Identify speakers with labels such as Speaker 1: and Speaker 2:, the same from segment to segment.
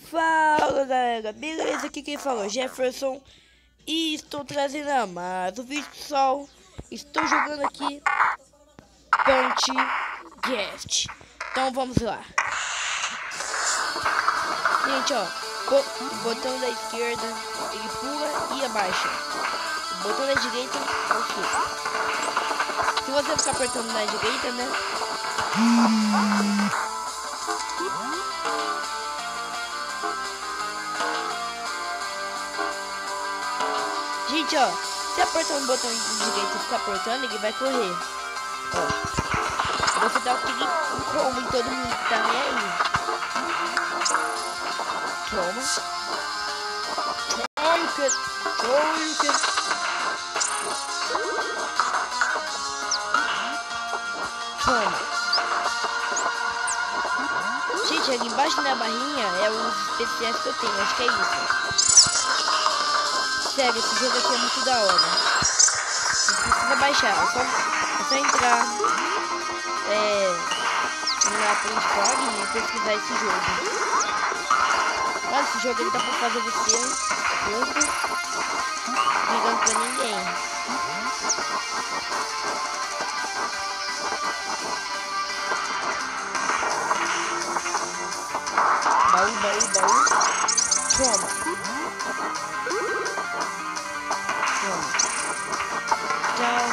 Speaker 1: Fala galera, beleza? Aqui quem fala é o Jefferson e estou trazendo mais um vídeo, pessoal. Estou jogando aqui Punch Gift. Então vamos lá. Gente, ó, o botão da esquerda ele pula e abaixa. O botão da direita é o chute. Se você ficar apertando na direita, né? Gente, ó, se apertar no botão de direita e ficar apertando, ele vai correr. Ó, você dá o clique como em todo mundo que tá nem aí. Toma. Toma. Gente, ali embaixo na barrinha é os especiais que eu tenho, acho que é isso. Sério, esse jogo aqui é muito da hora. Não precisa baixar, é só entrar na Play Store e pesquisar esse jogo. Mas esse jogo ele dá pra fazer você louco, ligando pra ninguém. Baú. Toma. Tchau.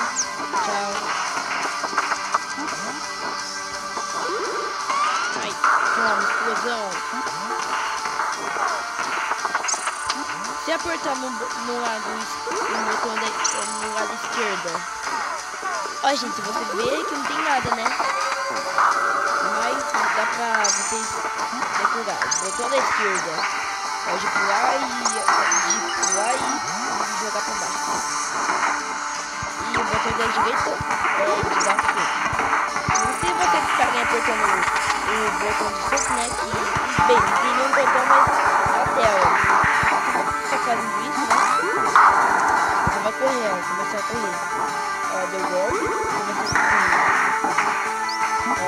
Speaker 1: Ai, toma, explosão. Se apertar no lado esquerdo. Ó, gente, você vê que não tem nada, né? Mas dá pra vocês decorar. Botão da esquerda pode pular e jogar pra baixo. E o botão da direita é de dar soco. Se vocês ficarem apertando o botão de soco, né? Que, bem, não tem nenhum botão, mas na tela. Se você fazendo isso, né? Você vai correr, começar a correr. Ó, deu golpe, começa a correr. Ó.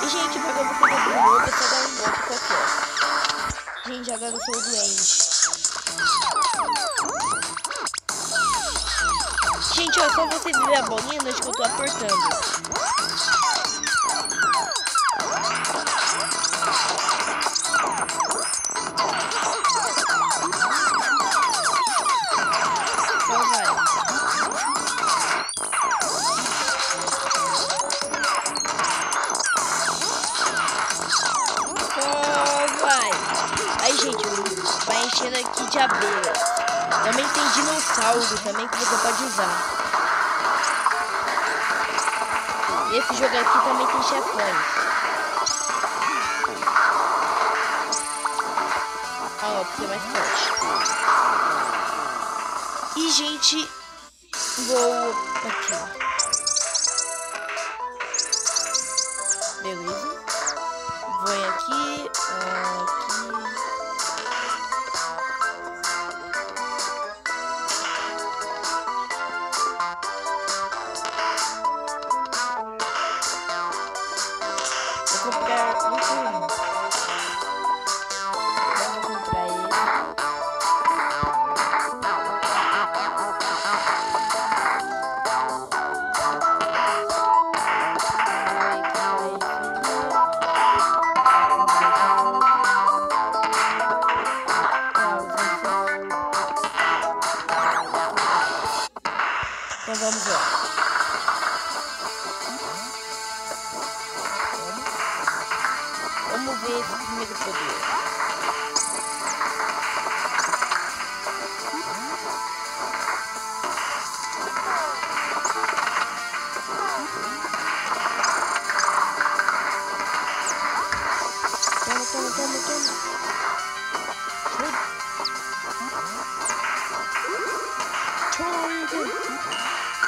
Speaker 1: E, gente, pra você fazer um outro, é só dar um golpe qualquer. Gente, agora eu sou o doente. Gente, ó, só você ver a bolinha, acho que eu tô apertando. Só vai. Só vai. Aí, gente, vai enchendo aqui de abelha. Também tem dinossauro também que você pode usar. Esse jogo aqui também tem chefões. Ó, pra ser mais forte. E, gente, vou aqui. Beleza. Vou aqui. Vou comprar um por um. Vou comprar ele. Então vamos lá. Vamos ver esse primeiro poder.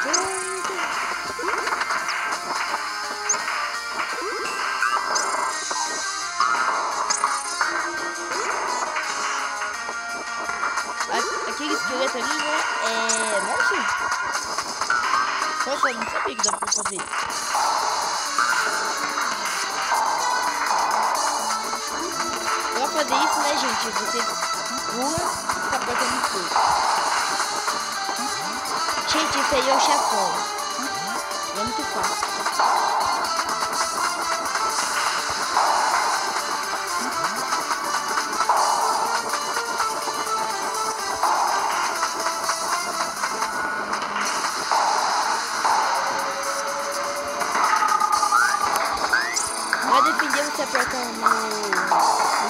Speaker 1: Toma. Aquele esqueleto ali, né? Nossa! Nossa, eu não sabia que dá pra fazer isso. fazer isso, né, gente? Você pula e tá botando tudo. Gente, isso aí é o chefão. É muito fácil. Pra defender, você aperta no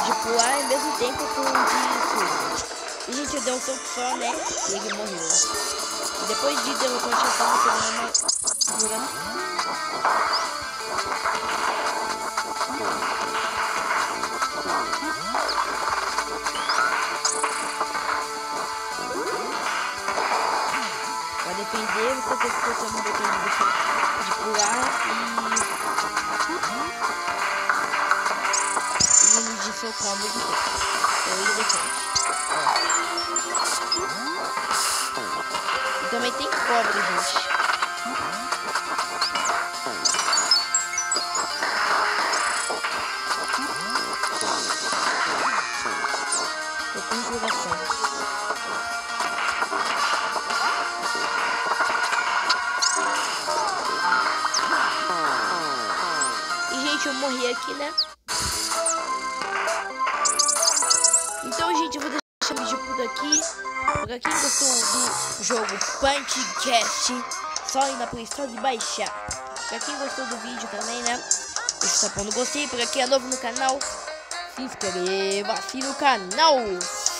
Speaker 1: de pular ao mesmo tempo com o de tudo. E gente, deu um soco só, né? E ele morreu. E depois de derrotar o chefão, você ganha uma cura. Pra defender, você tem que apertar no botão de pular e de socar ao mesmo tempo. Então ele defende. E também tem cobra, gente. Tô com empolgação. E gente, eu morri aqui, né? Então, gente, eu vou deixar o vídeo por aqui. Pra quem gostou do jogo Punchcast, só ir na Play Store e baixar. Pra quem gostou do vídeo também, né? Deixa o tapão no gostei. Pra quem é novo no canal, se inscreva aqui no canal.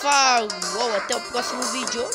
Speaker 1: Falou, até o próximo vídeo.